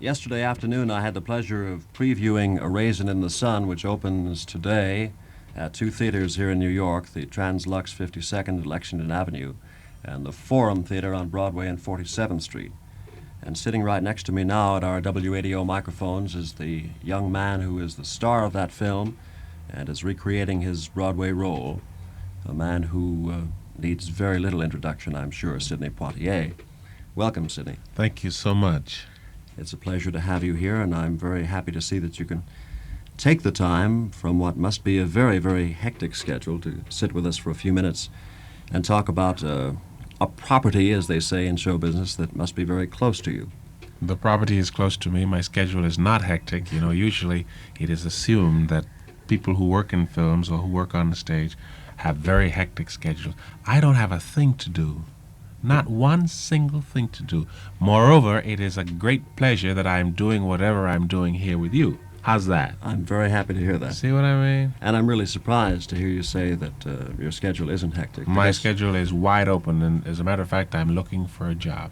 Yesterday afternoon, I had the pleasure of previewing A Raisin in the Sun, which opens today at two theaters here in New York, the Translux 52nd at Lexington Avenue and the Forum Theater on Broadway and 47th Street. And sitting right next to me now at our WADO microphones is the young man who is the star of that film and is recreating his Broadway role, a man who needs very little introduction, I'm sure, Sidney Poitier. Welcome, Sidney. Thank you so much. It's a pleasure to have you here, and I'm very happy to see that you can take the time from what must be a very, very hectic schedule to sit with us for a few minutes and talk about a property, as they say in show business, that must be very close to you. The property is close to me. My schedule is not hectic. Usually it is assumed that people who work in films or who work on the stage have very hectic schedules. I don't have a thing to do. Not one single thing to do. Moreover, it is a great pleasure that I'm doing whatever I'm doing here with you. How's that? I'm very happy to hear that. See what I mean? And I'm really surprised to hear you say that your schedule isn't hectic. My schedule is wide open, and as a matter of fact, I'm looking for a job.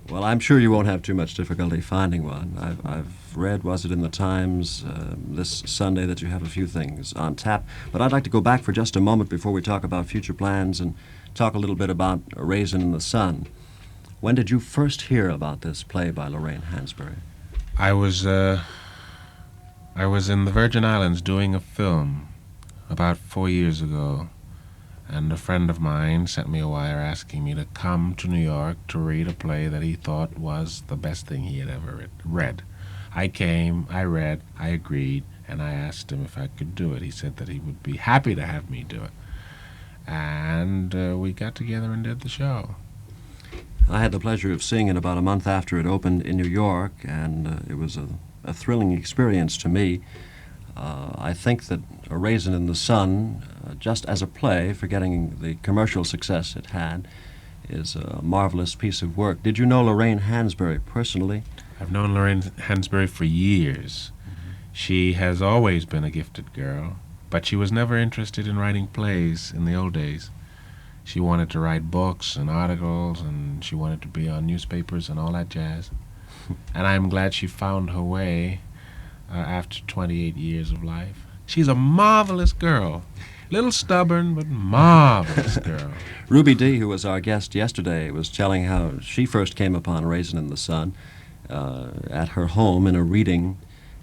Well, I'm sure you won't have too much difficulty finding one. I've read, was it in the Times this Sunday, that you have a few things on tap. But I'd like to go back for just a moment before we talk about future plans and talk a little bit about A Raisin in the Sun. When did you first hear about this play by Lorraine Hansberry? I was in the Virgin Islands doing a film about 4 years ago, and a friend of mine sent me a wire asking me to come to New York to read a play that he thought was the best thing he had ever read. I came, I read, I agreed, and I asked him if I could do it. He said that he would be happy to have me do it. And we got together and did the show. I had the pleasure of seeing it about a month after it opened in New York, and it was a thrilling experience to me. I think that A Raisin in the Sun, just as a play, forgetting the commercial success it had, is a marvelous piece of work. Did you know Lorraine Hansberry personally? I've known Lorraine Hansberry for years. Mm-hmm. She has always been a gifted girl, but she was never interested in writing plays in the old days. She wanted to write books and articles, and she wanted to be on newspapers and all that jazz. And I'm glad she found her way after 28 years of life. She's a marvelous girl. Little stubborn, but marvelous girl. Ruby D., who was our guest yesterday, was telling how she first came upon Raisin in the Sun at her home in a reading,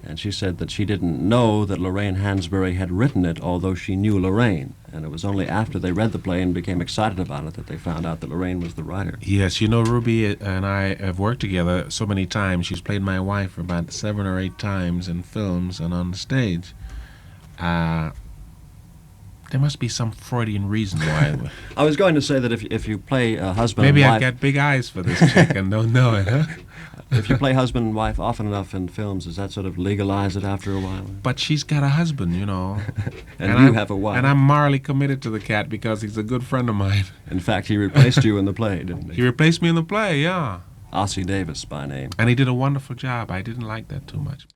and she said that she didn't know that Lorraine Hansberry had written it, although she knew Lorraine. And it was only after they read the play and became excited about it that they found out that Lorraine was the writer. Yes, Ruby and I have worked together so many times. She's played my wife about 7 or 8 times in films and on the stage. There must be some Freudian reason why. I was going to say that if you play husband Maybe and wife... I've got big eyes for this chick and don't know it, huh? If you play husband and wife often enough in films, does that sort of legalize it after a while? But she's got a husband, and you have a wife. And I'm morally committed to the cat because he's a good friend of mine. In fact, he replaced you in the play, didn't he? He replaced me in the play, yeah. Ossie Davis by name. And he did a wonderful job. I didn't like that too much.